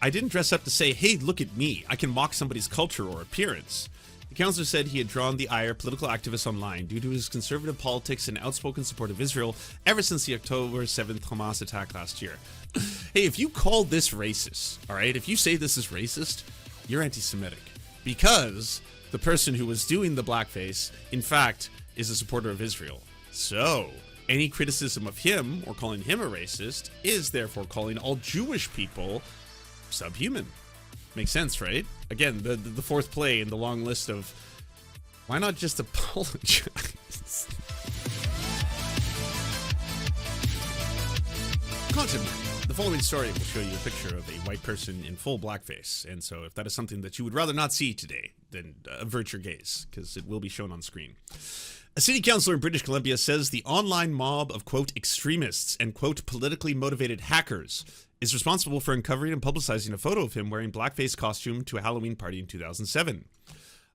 I didn't dress up to say, hey, look at me, I can mock somebody's culture or appearance. The counselor said he had drawn the ire of political activists online due to his conservative politics and outspoken support of Israel ever since the October 7th Hamas attack last year. Hey, if you call this racist, all right, if you say this is racist, you're anti-Semitic. Because the person who was doing the blackface, in fact, is a supporter of Israel. So, any criticism of him or calling him a racist is therefore calling all Jewish people subhuman. Makes sense, right? Again, the fourth play in the long list of why not just apologize? Content. The following story will show you a picture of a white person in full blackface, and so if that is something that you would rather not see today, then avert your gaze, because it will be shown on screen. A city councilor in British Columbia says the online mob of, quote, extremists and, quote, politically motivated hackers is responsible for uncovering and publicizing a photo of him wearing blackface costume to a Halloween party in 2007.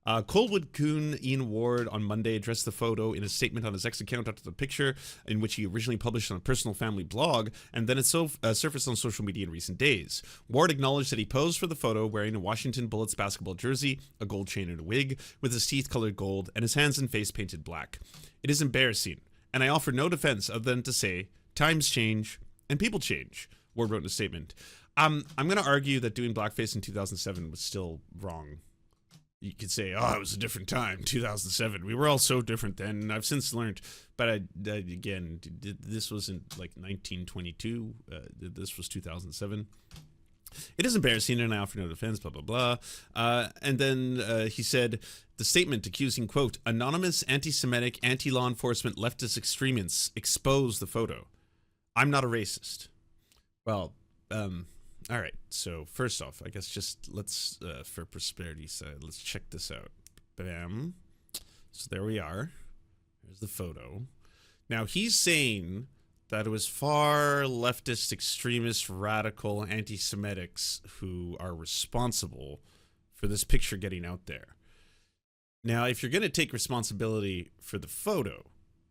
Colwood Coon Ian Ward on Monday addressed the photo in a statement on his X account after the picture, in which he originally published on a personal family blog, and then it surfaced on social media in recent days. Ward acknowledged that he posed for the photo wearing a Washington Bullets basketball jersey, a gold chain and a wig, with his teeth colored gold, and his hands and face painted black. It is embarrassing, and I offer no defense other than to say, times change, and people change, Ward wrote in a statement. I'm going to argue that doing blackface in 2007 was still wrong. You could say, oh, it was a different time, 2007. We were all so different then. I've since learned, but again, this wasn't like 1922. This was 2007. It is embarrassing, and I offer no defense, blah, blah, blah. And then he said, the statement accusing, quote, anonymous anti-Semitic, anti-law enforcement leftist extremists expose the photo. I'm not a racist. Well, all right, so first off, I guess just let's, for prosperity's side, let's check this out. Bam. So there we are. There's the photo. Now, he's saying that it was far leftist, extremist, radical anti-Semitics who are responsible for this picture getting out there. Now, if you're going to take responsibility for the photo,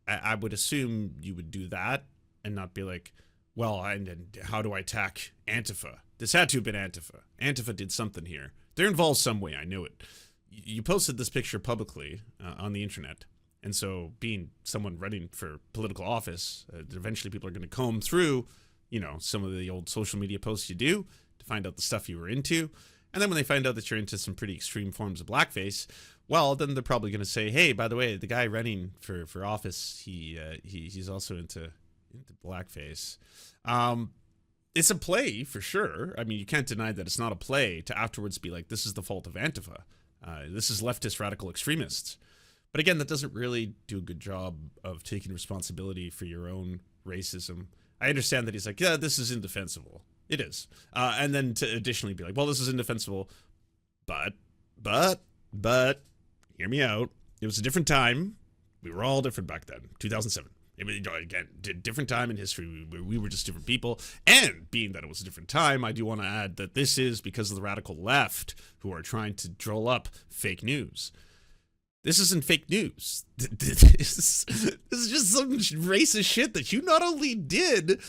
I would assume you would do that and not be like, well, and how do I attack Antifa? This had to have been Antifa. Antifa did something here. They're involved some way, I know it. You posted this picture publicly on the internet, and so being someone running for political office, eventually people are going to comb through, you know, some of the old social media posts you do to find out the stuff you were into, and then when they find out that you're into some pretty extreme forms of blackface, well, then they're probably going to say, hey, by the way, the guy running for office, he's also into blackface. It's a play for sure. I mean, you can't deny that it's not a play to afterwards be like, this is the fault of Antifa. This is leftist radical extremists. But again, that doesn't really do a good job of taking responsibility for your own racism. I understand that he's like, yeah, this is indefensible. It is. And then to additionally be like, well, this is indefensible, but, hear me out. It was a different time. We were all different back then, 2007. Again, different time in history. We were just different people. And being that it was a different time, I do want to add that this is because of the radical left who are trying to drill up fake news. This isn't fake news. This is just some racist shit that you not only did,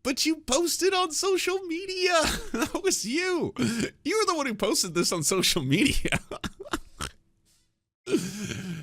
but you posted on social media. That was you. You were the one who posted this on social media.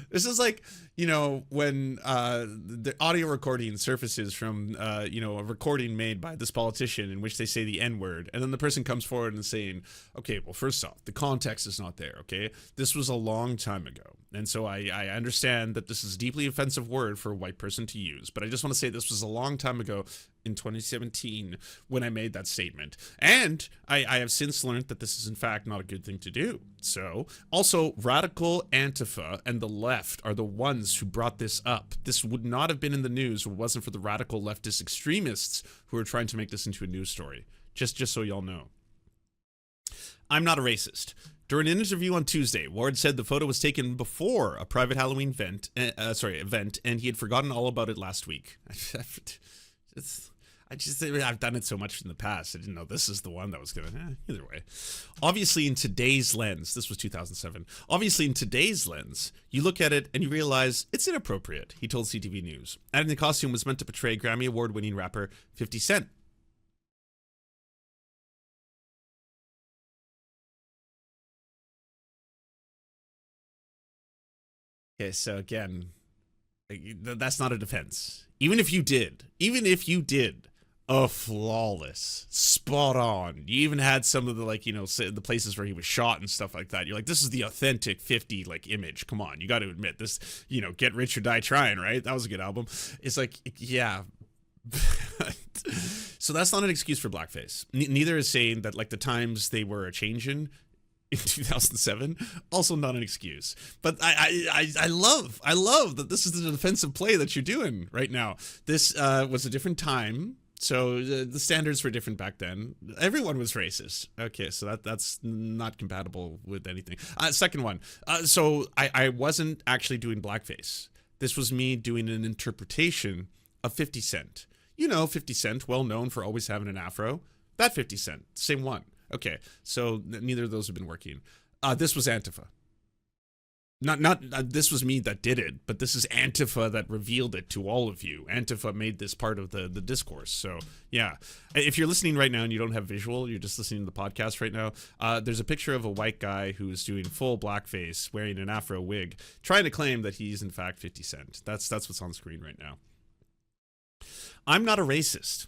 This is like, you know, when the audio recording surfaces from, you know, a recording made by this politician in which they say the N-word, and then the person comes forward and saying, okay, well, first off, the context is not there, okay? This was a long time ago, and so I understand that this is a deeply offensive word for a white person to use, but I just want to say this was a long time ago in 2017 when I made that statement. And I have since learned that this is in fact not a good thing to do. So, also, radical Antifa and the left are the ones who brought this up. This would not have been in the news if it wasn't for the radical leftist extremists who are trying to make this into a news story. Just so y'all know. I'm not a racist. During an interview on Tuesday, Ward said the photo was taken before a private Halloween event, and he had forgotten all about it last week. I've done it so much in the past. I didn't know this is the one that was going to, either way. Obviously, in today's lens, this was 2007. Obviously, in today's lens, you look at it and you realize it's inappropriate, he told CTV News. Adding the costume was meant to portray Grammy Award-winning rapper 50 Cent. Okay, so again, that's not a defense. Even if you did, a flawless, spot on. You even had some of the, like, the places where he was shot and stuff like that. You're like, this is the authentic 50 like image. Come on, you got to admit this. Get Rich or Die Trying, right? That was a good album. It's like, yeah. So that's not an excuse for blackface. Neither is saying that, like, the times they were a changing in 2007, also not an excuse. But I love that this is the defensive play that you're doing right now. This was a different time, so the standards were different back then. Everyone was racist. Okay, so that's not compatible with anything. Second one, so I wasn't actually doing blackface. This was me doing an interpretation of 50 Cent. 50 Cent, well known for always having an afro. That 50 Cent, same one. Okay, so neither of those have been working. This was Antifa. Not this was me that did it, but this is Antifa that revealed it to all of you. Antifa made this part of the discourse. So yeah, if you're listening right now and you don't have visual, you're just listening to the podcast right now. There's a picture of a white guy who's doing full blackface, wearing an afro wig, trying to claim that he's in fact 50 Cent. That's what's on screen right now. I'm not a racist.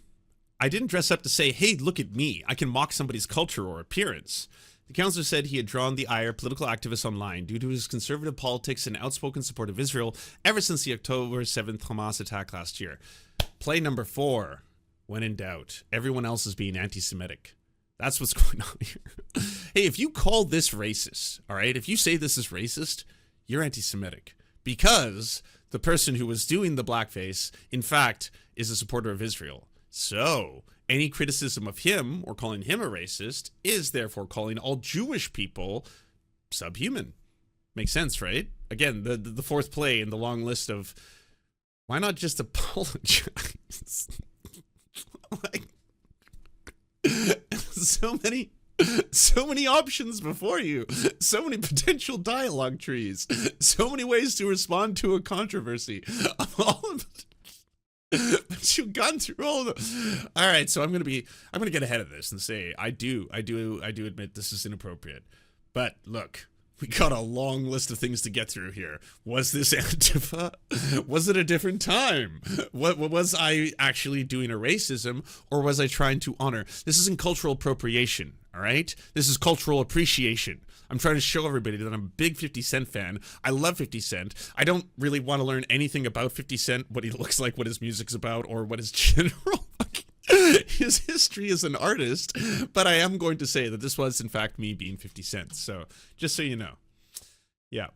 I didn't dress up to say, hey, look at me. I can mock somebody's culture or appearance. The counselor said he had drawn the ire of political activists online due to his conservative politics and outspoken support of Israel ever since the October 7th Hamas attack last year. Play number 4. When in doubt, everyone else is being anti-Semitic. That's what's going on here. Hey, if you call this racist, all right, if you say this is racist, you're anti-Semitic. Because the person who was doing the blackface, in fact, is a supporter of Israel. So, any criticism of him or calling him a racist is therefore calling all Jewish people subhuman. Makes sense, right? Again, the fourth play in the long list of why not just apologize? Like, so many options before you, so many potential dialogue trees, so many ways to respond to a controversy. All of it. But you've gone through all of them. All right, so I'm gonna get ahead of this and say I do admit this is inappropriate. But look, we got a long list of things to get through here. Was this Antifa? Was it a different time? What was I actually doing a racism, or was I trying to honor? This isn't cultural appropriation, all right? This is cultural appreciation. I'm trying to show everybody that I'm a big 50 Cent fan. I love 50 Cent. I don't really want to learn anything about 50 Cent, what he looks like, what his music's about, or what his general his history as an artist, but I am going to say that this was in fact me being 50 Cent. So just so you know. Yeah,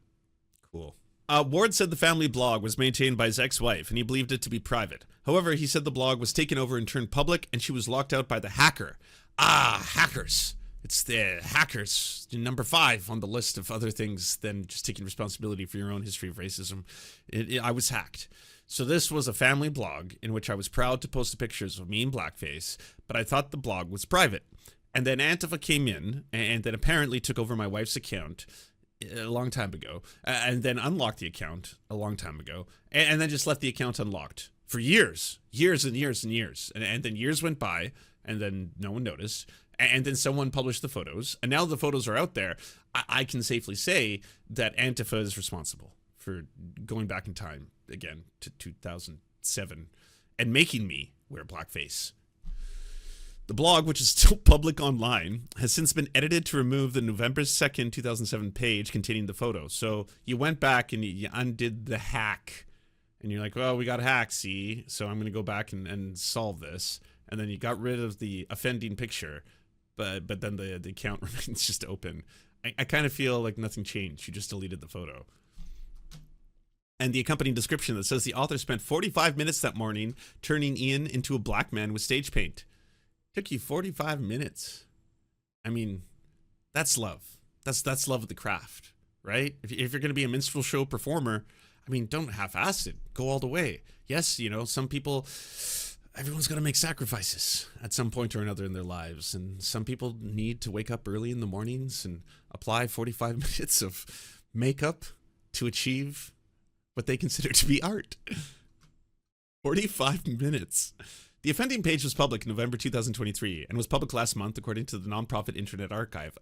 cool. Ward said the family blog was maintained by his ex-wife and he believed it to be private. However, he said the blog was taken over and turned public and she was locked out by the hacker. Hackers. It's the hackers, number 5 on the list of other things than just taking responsibility for your own history of racism. I was hacked. So this was a family blog in which I was proud to post the pictures of me in blackface, but I thought the blog was private. And then Antifa came in and then apparently took over my wife's account a long time ago, and then unlocked the account a long time ago, and then just left the account unlocked for years and years and years. And then years went by, and then no one noticed. And then someone published the photos, and now the photos are out there. I can safely say that Antifa is responsible for going back in time again to 2007 and making me wear blackface. The blog, which is still public online, has since been edited to remove the November 2nd, 2007 page containing the photo. So you went back and you undid the hack, and you're like, well, we got hacked, see? So I'm going to go back and solve this. And then you got rid of the offending picture. But then the account remains just open. I kind of feel like nothing changed. You just deleted the photo. And the accompanying description that says the author spent 45 minutes that morning turning Ian into a black man with stage paint. Took you 45 minutes. I mean, that's love. That's love of the craft, right? If you're going to be a minstrel show performer, I mean, don't half-ass it. Go all the way. Yes, some people... Everyone's got to make sacrifices at some point or another in their lives. And some people need to wake up early in the mornings and apply 45 minutes of makeup to achieve what they consider to be art. 45 minutes The offending page was public in November 2023 and was public last month, according to the nonprofit Internet Archive.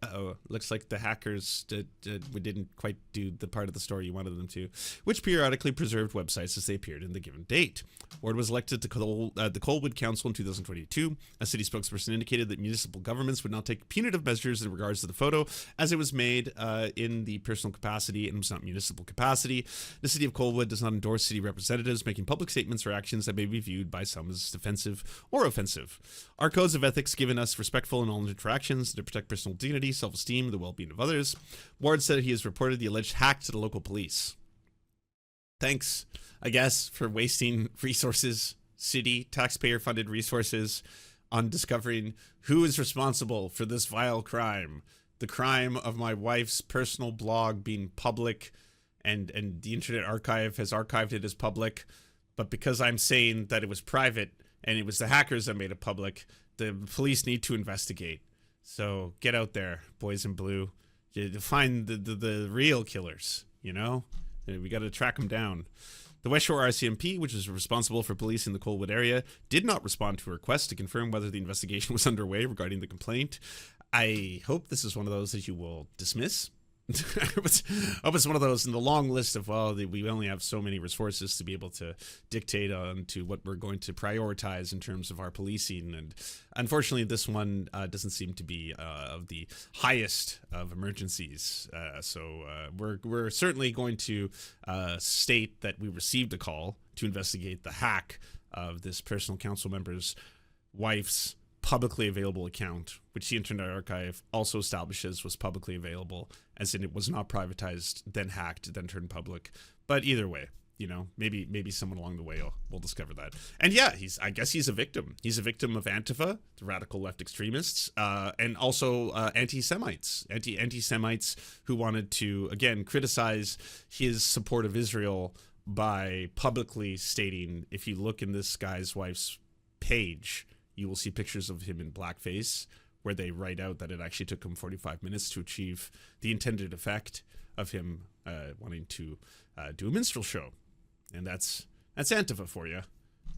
Looks like the hackers didn't quite do the part of the story you wanted them to, which periodically preserved websites as they appeared in the given date. Ward was elected to the Colwood Council in 2022. A city spokesperson indicated that municipal governments would not take punitive measures in regards to the photo, as it was made in the personal capacity and was not municipal capacity. The city of Colwood does not endorse city representatives making public statements or actions that may be viewed by some as defensive or offensive. Our codes of ethics given us respectful in all interactions to protect personal dignity, self-esteem, and the well-being of others. Ward said he has reported the alleged hack to the local police. Thanks, I guess, for wasting resources, city taxpayer-funded resources, on discovering who is responsible for this vile crime. The crime of my wife's personal blog being public, and the Internet Archive has archived it as public. But because I'm saying that it was private and it was the hackers that made it public, the police need to investigate. So get out there, boys in blue. Find the real killers, you know? We got to track them down. The West Shore RCMP, which is responsible for policing the Colwood area, did not respond to a request to confirm whether the investigation was underway regarding the complaint. I hope this is one of those that you will dismiss. I hope it's one of those in the long list of, well, we only have so many resources to be able to dictate on to what we're going to prioritize in terms of our policing. And unfortunately, this one doesn't seem to be of the highest of emergencies. So we're certainly going to state that we received a call to investigate the hack of this personal council member's wife's publicly available account, which the Internet Archive also establishes was publicly available, as in it was not privatized, then hacked, then turned public. But either way, you know, maybe someone along the way will discover that. And yeah, I guess he's a victim. He's a victim of Antifa, the radical left extremists, and also anti-Semites who wanted to, again, criticize his support of Israel by publicly stating, if you look in this guy's wife's page, you will see pictures of him in blackface, where they write out that it actually took him 45 minutes to achieve the intended effect of him wanting to do a minstrel show. And that's Antifa for you.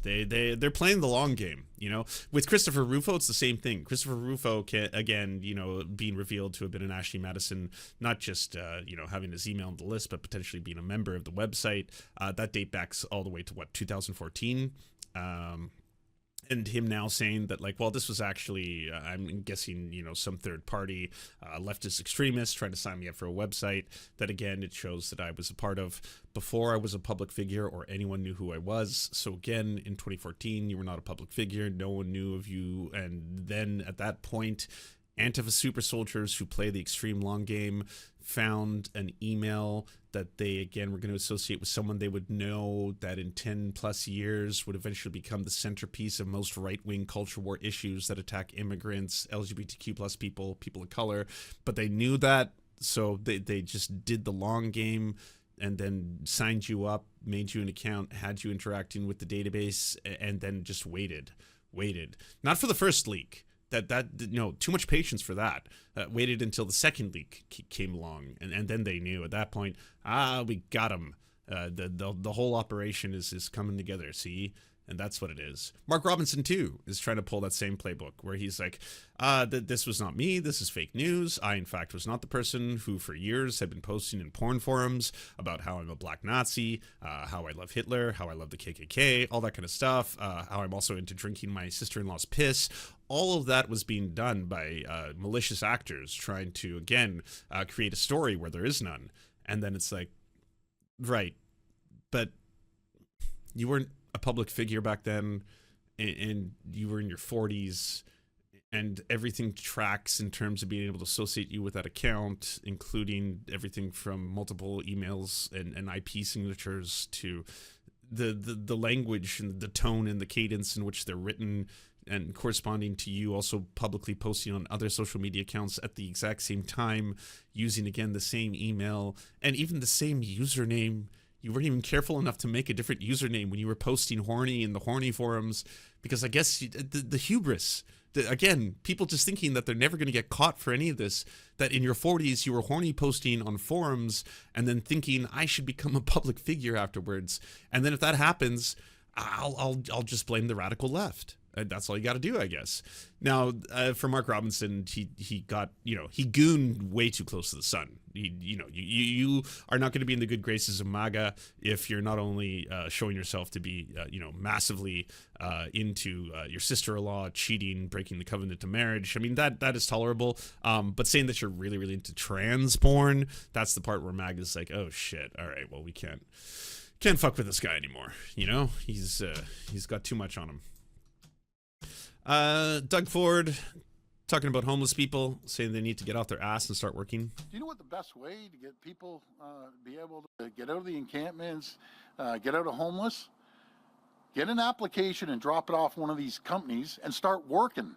They're playing the long game, you know. With Christopher Rufo, it's the same thing. Christopher Rufo, again, you know, being revealed to have been an Ashley Madison, not just, you know, having his email on the list, but potentially being a member of the website. That date backs all the way to, 2014. And him now saying that, like, well, this was actually, I'm guessing, you know, some third party leftist extremist trying to sign me up for a website that, again, it shows that I was a part of before I was a public figure or anyone knew who I was. So, again, in 2014, you were not a public figure. No one knew of you. And then at that point, Antifa super soldiers who play the extreme long game found an email that they, again, were going to associate with someone they would know that in 10 plus years would eventually become the centerpiece of most right-wing culture war issues that attack immigrants, LGBTQ plus people of color. But they knew that, so they just did the long game and then signed you up, made you an account, had you interacting with the database, and then just waited. Not for the first leak. No, too much patience for that. Waited until the second leak came along, and then they knew at that point, we got him. The whole operation is coming together, see? And that's what it is. Mark Robinson, too, is trying to pull that same playbook where he's like, this was not me. This is fake news. I, in fact, was not the person who for years had been posting in porn forums about how I'm a black Nazi, how I love Hitler, how I love the KKK, all that kind of stuff, how I'm also into drinking my sister-in-law's piss. All of that was being done by malicious actors trying to, again, create a story where there is none. And then it's like, right, but you weren't a public figure back then, and you were in your 40s, and everything tracks in terms of being able to associate you with that account, including everything from multiple emails and IP signatures to the language and the tone and the cadence in which they're written, and corresponding to you also publicly posting on other social media accounts at the exact same time, using, again, the same email and even the same username. You weren't even careful enough to make a different username when you were posting horny in the horny forums, because I guess the hubris, again, people just thinking that they're never going to get caught for any of this, that in your 40s you were horny posting on forums and then thinking I should become a public figure afterwards. And then if that happens, I'll just blame the radical left. That's all you got to do, I guess. Now, for Mark Robinson, he got, he gooned way too close to the sun. You are not going to be in the good graces of MAGA if you're not only showing yourself to be, massively into your sister-in-law, cheating, breaking the covenant of marriage. I mean, that is tolerable. But saying that you're really, really into trans porn, that's the part where MAGA is like, oh shit, all right, well, we can't fuck with this guy anymore. He's got too much on him. Doug Ford talking about homeless people, saying they need to get off their ass and start working. Do you know what the best way to get people be able to get out of the encampments, get out of homeless? Get an application and drop it off one of these companies and start working.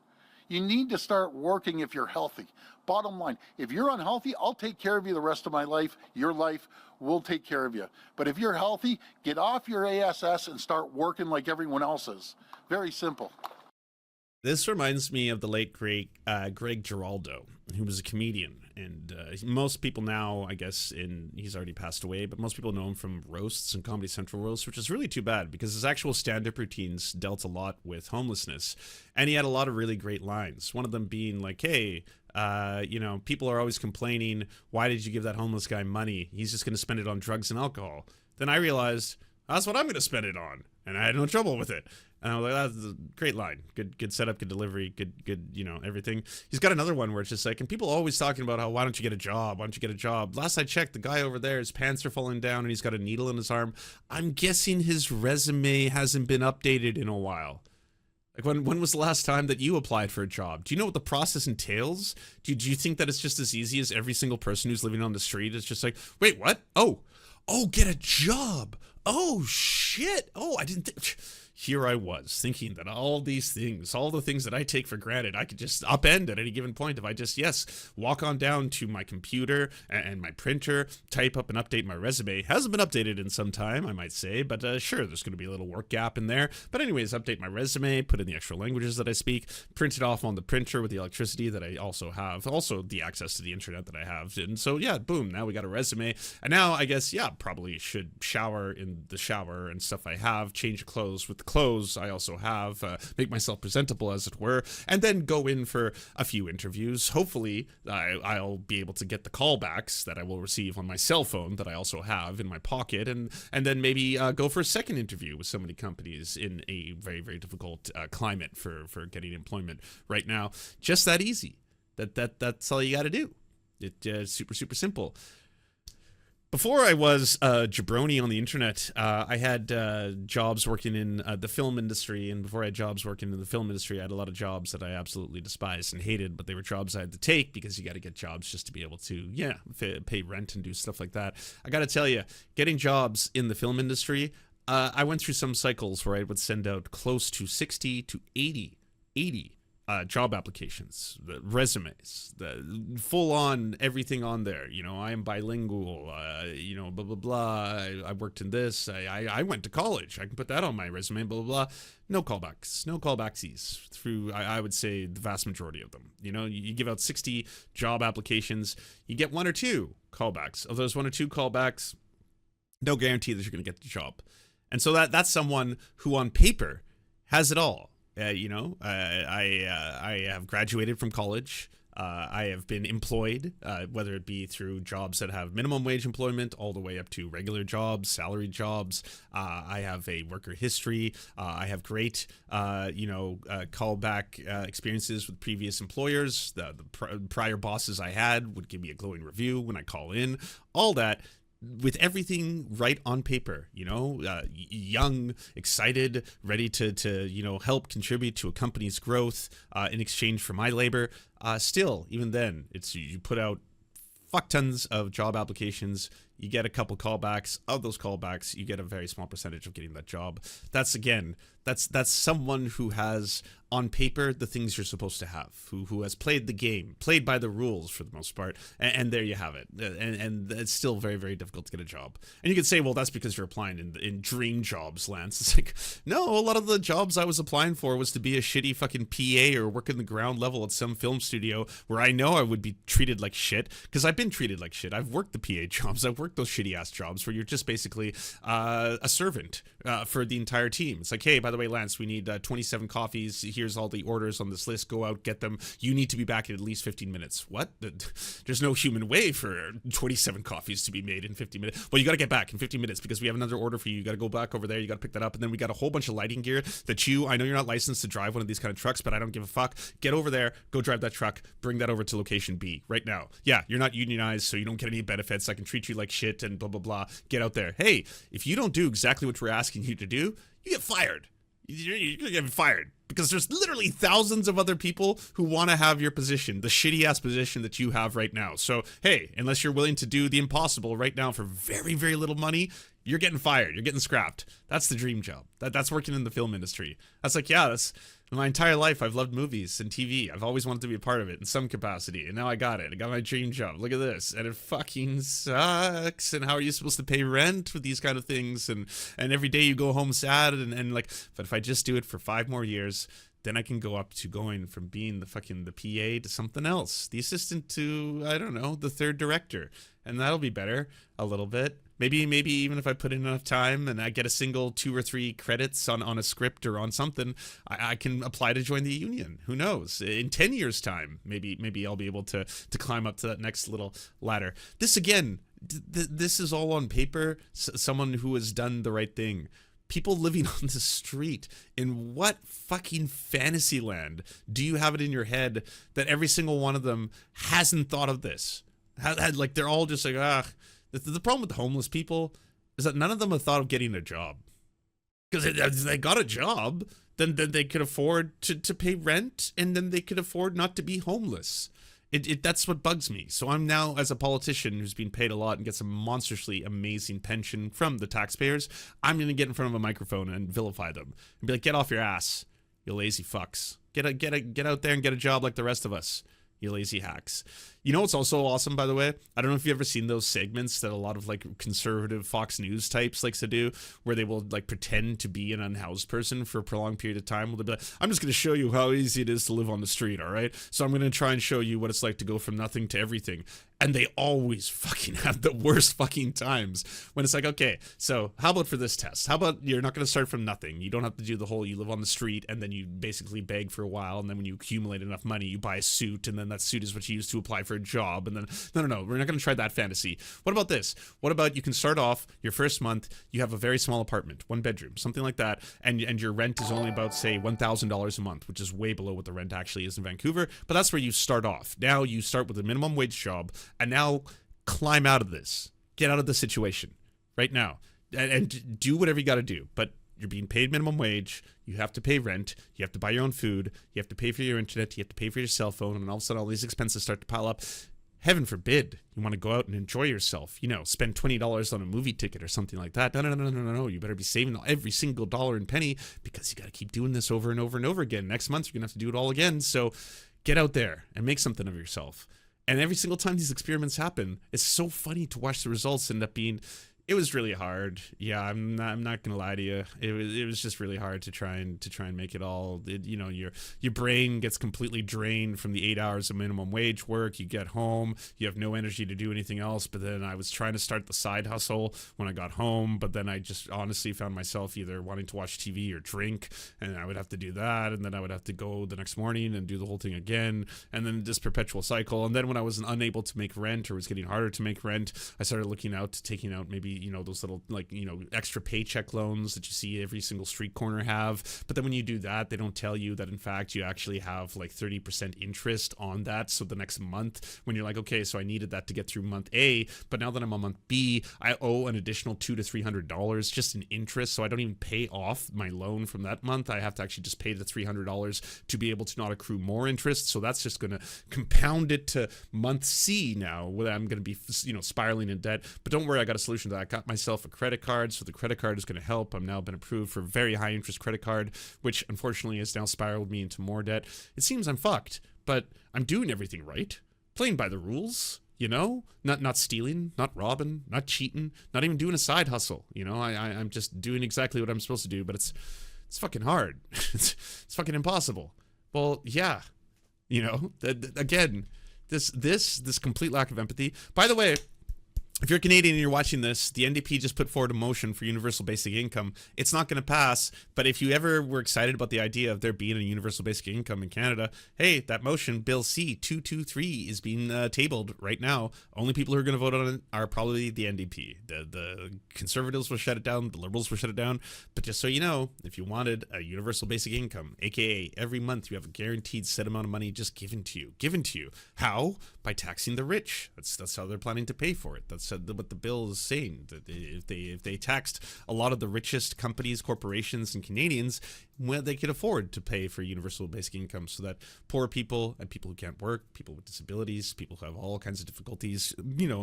You need to start working if you're healthy. Bottom line, if you're unhealthy, I'll take care of you the rest of my life. Your life will take care of you. But if you're healthy, get off your ASS and start working like everyone else is. Very simple. This reminds me of the late great Greg Giraldo, who was a comedian, and most people now, I guess, he's already passed away, but most people know him from roasts and Comedy Central roasts, which is really too bad because his actual stand-up routines dealt a lot with homelessness, and he had a lot of really great lines. One of them being like, "Hey, people are always complaining, why did you give that homeless guy money? He's just going to spend it on drugs and alcohol." Then I realized that's what I'm going to spend it on, and I had no trouble with it. And I was like, that's a great line. Good setup, good delivery, good, everything. He's got another one where it's just like, and people are always talking about how, why don't you get a job? Why don't you get a job? Last I checked, the guy over there, his pants are falling down and he's got a needle in his arm. I'm guessing his resume hasn't been updated in a while. Like, when was the last time that you applied for a job? Do you know what the process entails? Do you think that it's just as easy as every single person who's living on the street is just like, wait, what? Oh, get a job. Oh, shit. Oh, I didn't think... Here I was thinking that all these things, all the things that I take for granted, I could just upend at any given point if I just, walk on down to my computer and my printer, type up and update my resume. Hasn't been updated in some time, I might say, but sure, there's going to be a little work gap in there. But anyways, update my resume, put in the extra languages that I speak, print it off on the printer with the electricity that I also have, also the access to the internet that I have. And so, boom, now we got a resume. And now I guess, probably should shower in the shower and stuff I have, change clothes with the clothes I also have, make myself presentable as it were, and then go in for a few interviews. Hopefully I'll be able to get the callbacks that I will receive on my cell phone that I also have in my pocket, and then maybe go for a second interview with so many companies in a very, very difficult climate for getting employment right now. Just that easy. That's all you got to do. It's super, super simple. Before I was a jabroni on the internet, I had jobs working in the film industry, and before I had jobs working in the film industry, I had a lot of jobs that I absolutely despised and hated, but they were jobs I had to take because you got to get jobs just to be able to, pay rent and do stuff like that. I got to tell you, getting jobs in the film industry, I went through some cycles where I would send out close to 60 to 80 job applications, the resumes, the full-on everything on there. I am bilingual, blah, blah, blah. I worked in this. I went to college. I can put that on my resume, blah, blah, blah. No callbacks. No callbacksies through, I would say, the vast majority of them. You give out 60 job applications, you get one or two callbacks. Of those one or two callbacks, no guarantee that you're going to get the job. And so that's someone who on paper has it all. I have graduated from college. I have been employed, whether it be through jobs that have minimum wage employment all the way up to regular jobs, salaried jobs. I have a worker history. I have great, callback experiences with previous employers. The prior bosses I had would give me a glowing review when I call in. All that. With everything right on paper, young, excited, ready to help contribute to a company's growth in exchange for my labor. Still, even then, it's you put out fuck tons of job applications. You get a couple callbacks. Of those callbacks, you get a very small percentage of getting that job. That's someone who has on paper the things you're supposed to have, who has played the game, played by the rules for the most part, and there you have it. And it's still very, very difficult to get a job. And you could say, well, that's because you're applying in dream jobs, Lance. It's like, no, a lot of the jobs I was applying for was to be a shitty fucking PA or work in the ground level at some film studio where I know I would be treated like shit, because I've been treated like shit. I've worked the PA jobs. I've worked worked those shitty ass jobs where you're just basically a servant for the entire team. It's like, hey, by the way, Lance, we need 27 coffees. Here's all the orders on this list. Go out, get them. You need to be back in at least 15 minutes. What? There's no human way for 27 coffees to be made in 15 minutes. Well, you got to get back in 15 minutes because we have another order for you. You got to go back over there. You got to pick that up. And then we got a whole bunch of lighting gear that I know you're not licensed to drive one of these kind of trucks, but I don't give a fuck. Get over there, go drive that truck, bring that over to location B right now. Yeah, you're not unionized, so you don't get any benefits. I can treat you like shit and blah, blah, blah. Get out there. Hey, if you don't do exactly what we're asking you to do, you get fired. You're getting fired because there's literally thousands of other people who want to have your position, the shitty ass position that you have right now. So, hey, unless you're willing to do the impossible right now for very, very little money, you're getting fired. You're getting scrapped. That's the dream job. That's working in the film industry. That's like, yeah, that's my entire life. I've loved movies and TV. I've always wanted to be a part of it in some capacity. And now I got it. I got my dream job. Look at this. And it fucking sucks. And how are you supposed to pay rent with these kind of things? And every day you go home sad and like, but if I just do it for 5 more years, then I can go up to going from being the PA to something else. The assistant to, I don't know, the 3rd director. And that'll be better a little bit. Maybe even if I put in enough time and I get a single 2 or 3 credits on a script or on something, I can apply to join the union. Who knows? In 10 years' time, maybe I'll be able to climb up to that next little ladder. This again, this is all on paper. Someone who has done the right thing. People living on the street. In what fucking fantasy land do you have it in your head that every single one of them hasn't thought of this? Like they're all just like, The problem with homeless people is that none of them have thought of getting a job. Because if they got a job, then they could afford to pay rent, and then they could afford not to be homeless. That's what bugs me. So I'm now, as a politician who's been paid a lot and gets a monstrously amazing pension from the taxpayers, I'm going to get in front of a microphone and vilify them. And be like, get off your ass, you lazy fucks. Get out there and get a job like the rest of us. You lazy hacks. You know what's also awesome, by the way? I don't know if you've ever seen those segments that a lot of like conservative Fox News types likes to do, where they will like pretend to be an unhoused person for a prolonged period of time. They'll be like, I'm just going to show you how easy it is to live on the street, all right? So I'm going to try and show you what it's like to go from nothing to everything. And they always fucking have the worst fucking times when it's like, okay, so how about for this test? How about you're not going to start from nothing? You don't have to do the whole, you live on the street and then you basically beg for a while. And then when you accumulate enough money, you buy a suit, and then that suit is what you use to apply for a job. And then, no, we're not going to try that fantasy. What about this? What about you can start off your first month, you have a very small apartment, 1 bedroom, something like that. And your rent is only about, say, $1,000 a month, which is way below what the rent actually is in Vancouver. But that's where you start off. Now you start with a minimum wage job. And now climb out of this. Get out of the situation right now and do whatever you got to do. But you're being paid minimum wage. You have to pay rent. You have to buy your own food. You have to pay for your internet. You have to pay for your cell phone. And all of a sudden, all these expenses start to pile up. Heaven forbid you want to go out and enjoy yourself. You know, spend $20 on a movie ticket or something like that. No. You better be saving every single dollar and penny because you got to keep doing this over and over and over again. Next month, you're going to have to do it all again. So get out there and make something of yourself. And every single time these experiments happen, it's so funny to watch the results end up being, it was really hard. Yeah, I'm not gonna lie to you. It was just really hard to try and make it all. Your brain gets completely drained from the 8 hours of minimum wage work. You get home, you have no energy to do anything else. But then I was trying to start the side hustle when I got home. But then I just honestly found myself either wanting to watch TV or drink, and I would have to do that, and then I would have to go the next morning and do the whole thing again, and then this perpetual cycle. And then when I was unable to make rent or was getting harder to make rent, I started looking out to taking out maybe those little extra paycheck loans that you see every single street corner have. But then when you do that, they don't tell you that in fact you actually have like 30% interest on that. So the next month when you're like, okay, so I needed that to get through month A, but now that I'm on month B, I owe an additional $200 to $300 just in interest. So I don't even pay off my loan from that month. I have to actually just pay the $300 to be able to not accrue more interest. So that's just going to compound it to month C now, where I'm going to be spiraling in debt. But don't worry, I got a solution to that. I got myself a credit card, so the credit card is going to help. I'm now been approved for a very high interest credit card, which unfortunately has now spiraled me into more debt. It seems I'm fucked, but I'm doing everything right, playing by the rules, not stealing, not robbing, not cheating, not even doing a side hustle. I'm just doing exactly what I'm supposed to do, but it's fucking hard. It's fucking impossible. Well, yeah, again, this complete lack of empathy. By the way, if you're Canadian and you're watching this, the NDP just put forward a motion for universal basic income. It's not going to pass, but if you ever were excited about the idea of there being a universal basic income in Canada, hey, that motion, Bill C-223, is being tabled right now. Only people who are going to vote on it are probably the NDP. The Conservatives will shut it down, the Liberals will shut it down. But just so you know, if you wanted a universal basic income, aka every month you have a guaranteed set amount of money just given to you. How? By taxing the rich. That's how they're planning to pay for it. That's what the bill is saying. That if they taxed a lot of the richest companies, corporations, and Canadians, well, they could afford to pay for universal basic income, so that poor people and people who can't work, people with disabilities, people who have all kinds of difficulties,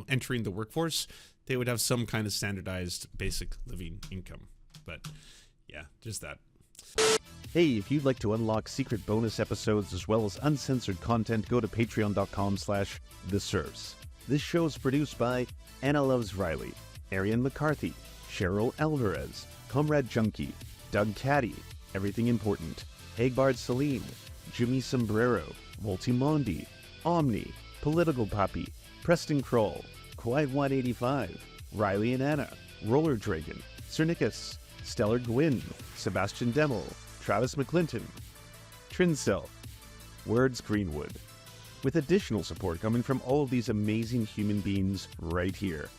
entering the workforce, they would have some kind of standardized basic living income. But yeah, just that. Hey, if you'd like to unlock secret bonus episodes as well as uncensored content, go to patreon.com/The Serfs. This show is produced by Anna Loves Riley, Arian McCarthy, Cheryl Alvarez, Comrade Junkie, Doug Caddy, Everything Important, Hagbard Celine, Jimmy Sombrero, Voltimondi, Omni, Political Puppy, Preston Kroll, Quiet 185, Riley and Anna, Roller Dragon, Cernicus, Stellar Gwyn, Sebastian Demel, Travis McClinton, Trincel, Words Greenwood, with additional support coming from all of these amazing human beings right here.